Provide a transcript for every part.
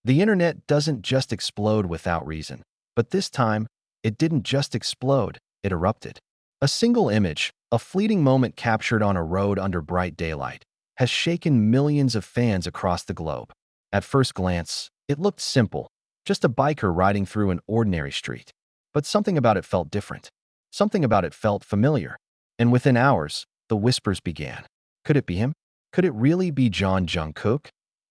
The internet doesn't just explode without reason. But this time, it didn't just explode, it erupted. A single image, a fleeting moment captured on a road under bright daylight, has shaken millions of fans across the globe. At first glance, it looked simple, just a biker riding through an ordinary street. But something about it felt different. Something about it felt familiar. And within hours, the whispers began. Could it be him? Could it really be Jeon Jungkook?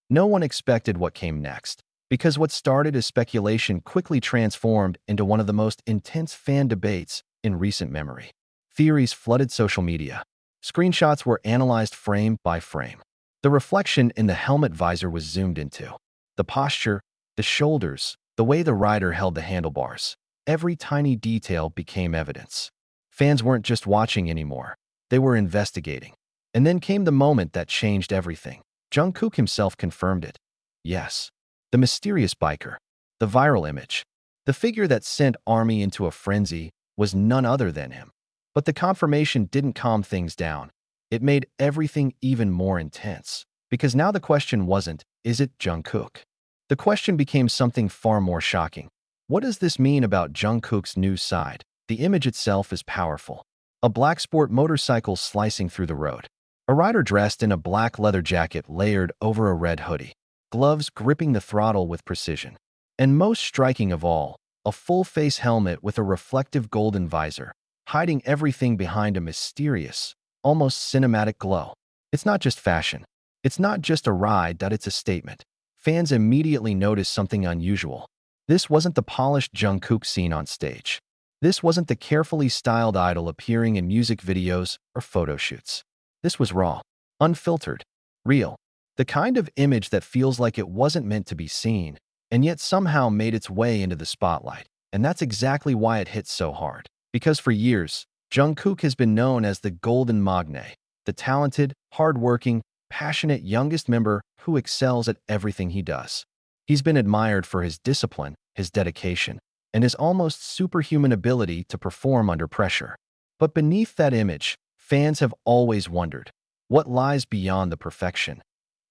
No one expected what came next, because what started as speculation quickly transformed into one of the most intense fan debates in recent memory. Theories flooded social media. Screenshots were analyzed frame by frame. The reflection in the helmet visor was zoomed into. The posture, the shoulders, the way the rider held the handlebars. Every tiny detail became evidence. Fans weren't just watching anymore. They were investigating. And then came the moment that changed everything. Jungkook himself confirmed it. Yes, the mysterious biker, the viral image, the figure that sent ARMY into a frenzy was none other than him. But the confirmation didn't calm things down. It made everything even more intense. Because now the question wasn't, is it Jungkook? The question became something far more shocking. What does this mean about Jungkook's new side? The image itself is powerful. A black sport motorcycle slicing through the road. A rider dressed in a black leather jacket layered over a red hoodie. Gloves gripping the throttle with precision. And most striking of all, a full-face helmet with a reflective golden visor, hiding everything behind a mysterious, almost cinematic glow. It's not just fashion. It's not just a ride, it's a statement. Fans immediately noticed something unusual. This wasn't the polished Jungkook seen on stage. This wasn't the carefully styled idol appearing in music videos or photo shoots. This was raw, unfiltered, real. The kind of image that feels like it wasn't meant to be seen, and yet somehow made its way into the spotlight. And that's exactly why it hits so hard. Because for years, Jungkook has been known as the Golden Maknae, the talented, hardworking, passionate youngest member who excels at everything he does. He's been admired for his discipline, his dedication, and his almost superhuman ability to perform under pressure. But beneath that image, fans have always wondered, what lies beyond the perfection?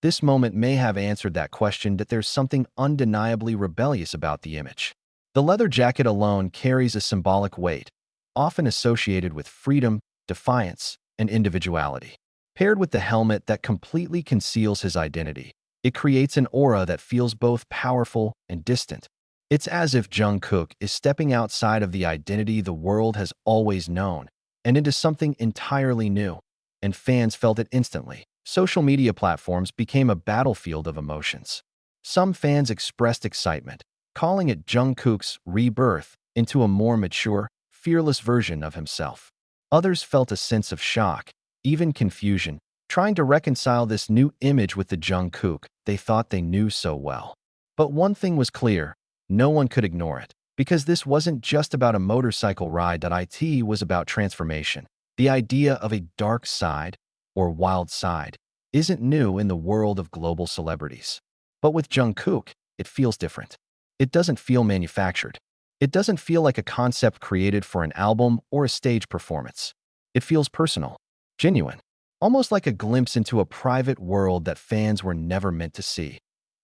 This moment may have answered that question, that there's something undeniably rebellious about the image. The leather jacket alone carries a symbolic weight, often associated with freedom, defiance, and individuality. Paired with the helmet that completely conceals his identity, it creates an aura that feels both powerful and distant. It's as if Jungkook is stepping outside of the identity the world has always known and into something entirely new. And fans felt it instantly. Social media platforms became a battlefield of emotions. Some fans expressed excitement, calling it Jungkook's rebirth into a more mature, fearless version of himself. Others felt a sense of shock, even confusion, trying to reconcile this new image with the Jungkook they thought they knew so well. But one thing was clear, no one could ignore it, because this wasn't just about a motorcycle ride. It was about transformation. The idea of a dark side, or wild side, isn't new in the world of global celebrities. But with Jungkook, it feels different. It doesn't feel manufactured. It doesn't feel like a concept created for an album or a stage performance. It feels personal, genuine, almost like a glimpse into a private world that fans were never meant to see.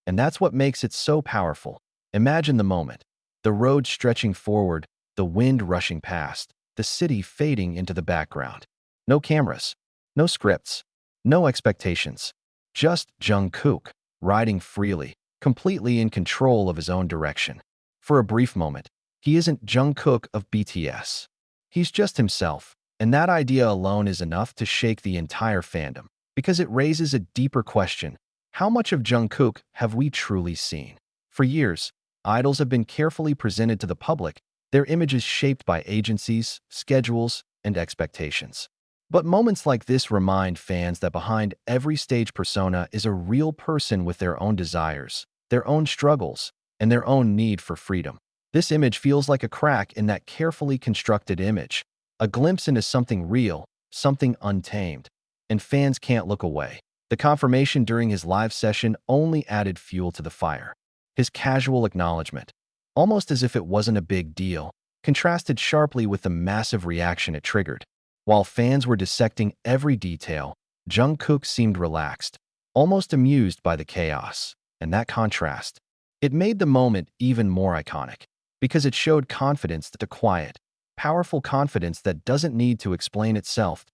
And that's what makes it so powerful. Imagine the moment, the road stretching forward, the wind rushing past, the city fading into the background. No cameras, no scripts, no expectations. Just Jungkook, riding freely, completely in control of his own direction. For a brief moment, he isn't Jungkook of BTS. He's just himself, and that idea alone is enough to shake the entire fandom, because it raises a deeper question. How much of Jungkook have we truly seen? For years, idols have been carefully presented to the public, their images shaped by agencies, schedules, and expectations. But moments like this remind fans that behind every stage persona is a real person with their own desires, their own struggles, and their own need for freedom. This image feels like a crack in that carefully constructed image, a glimpse into something real, something untamed. And fans can't look away. The confirmation during his live session only added fuel to the fire. His casual acknowledgement, almost as if it wasn't a big deal, contrasted sharply with the massive reaction it triggered. While fans were dissecting every detail, Jungkook seemed relaxed, almost amused by the chaos. And that contrast, It made the moment even more iconic because it showed confidence, the quiet, powerful confidence that doesn't need to explain itself.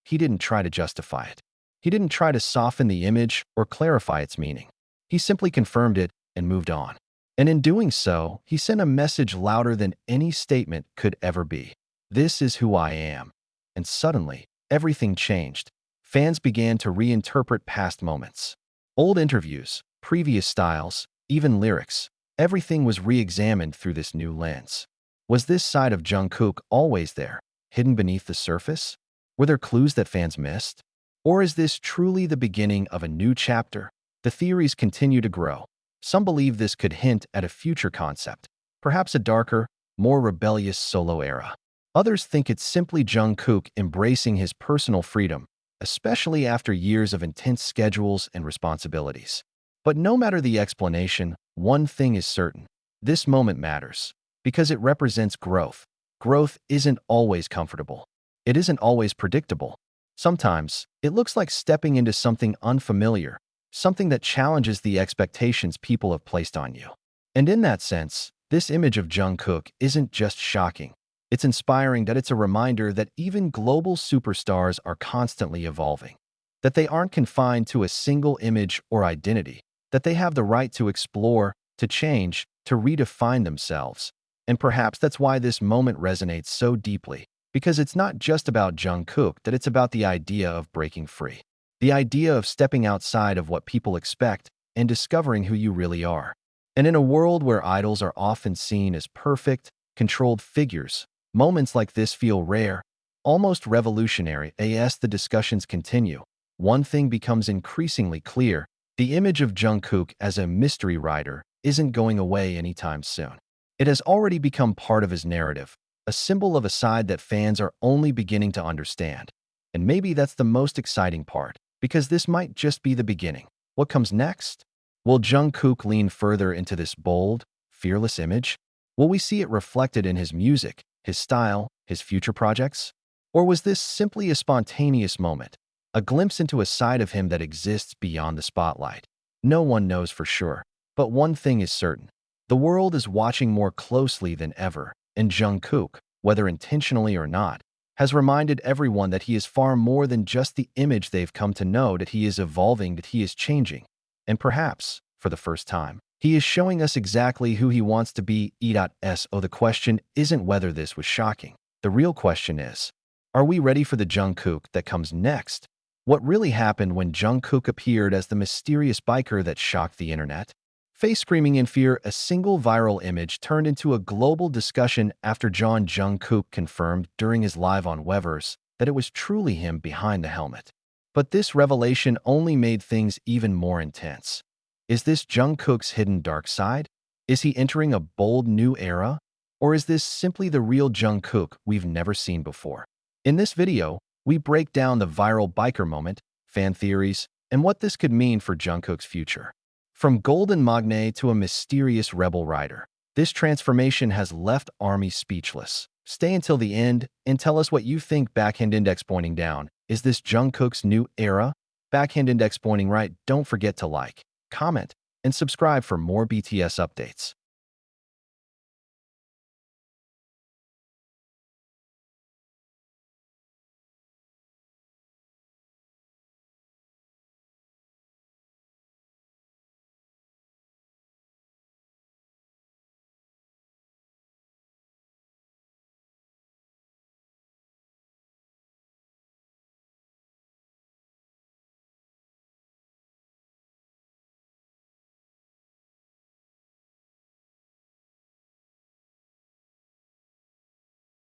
He didn't try to justify it. He didn't try to soften the image or clarify its meaning. He simply confirmed it and moved on. And in doing so, he sent a message louder than any statement could ever be. This is who I am. And suddenly, everything changed. Fans began to reinterpret past moments. Old interviews, previous styles, even lyrics. Everything was re-examined through this new lens. Was this side of Jungkook always there, hidden beneath the surface? Were there clues that fans missed? Or is this truly the beginning of a new chapter? The theories continue to grow. Some believe this could hint at a future concept, perhaps a darker, more rebellious solo era. Others think it's simply Jungkook embracing his personal freedom, especially after years of intense schedules and responsibilities. But no matter the explanation, one thing is certain. This moment matters because it represents growth. Growth isn't always comfortable. It isn't always predictable. Sometimes, it looks like stepping into something unfamiliar, something that challenges the expectations people have placed on you. And in that sense, this image of Jungkook isn't just shocking. It's inspiring that it's a reminder that even global superstars are constantly evolving, that they aren't confined to a single image or identity, that they have the right to explore, to change, to redefine themselves. And perhaps that's why this moment resonates so deeply, because it's not just about Jungkook, that it's about the idea of breaking free. The idea of stepping outside of what people expect and discovering who you really are. And in a world where idols are often seen as perfect, controlled figures, moments like this feel rare, almost revolutionary. As the discussions continue, one thing becomes increasingly clear: the image of Jungkook as a mystery writer isn't going away anytime soon. It has already become part of his narrative, a symbol of a side that fans are only beginning to understand. And maybe that's the most exciting part, because this might just be the beginning. What comes next? Will Jungkook lean further into this bold, fearless image? Will we see it reflected in his music, his style, his future projects? Or was this simply a spontaneous moment, a glimpse into a side of him that exists beyond the spotlight? No one knows for sure, but one thing is certain. The world is watching more closely than ever, and Jungkook, whether intentionally or not, has reminded everyone that he is far more than just the image they've come to know, that he is evolving, that he is changing. And perhaps, for the first time, he is showing us exactly who he wants to be. So the question isn't whether this was shocking. The real question is, are we ready for the Jungkook that comes next? What really happened when Jungkook appeared as the mysterious biker that shocked the internet? Face screaming in fear, a single viral image turned into a global discussion after Jeon Jungkook confirmed during his live on Weverse that it was truly him behind the helmet. But this revelation only made things even more intense. Is this Jungkook's hidden dark side? Is he entering a bold new era? Or is this simply the real Jungkook we've never seen before? In this video, we break down the viral biker moment, fan theories, and what this could mean for Jungkook's future. From Golden Maknae to a mysterious rebel rider, this transformation has left ARMY speechless. Stay until the end and tell us what you think. Backhand index pointing down. Is this Jungkook's new era? Backhand index pointing right. Don't forget to like, comment, and subscribe for more BTS updates.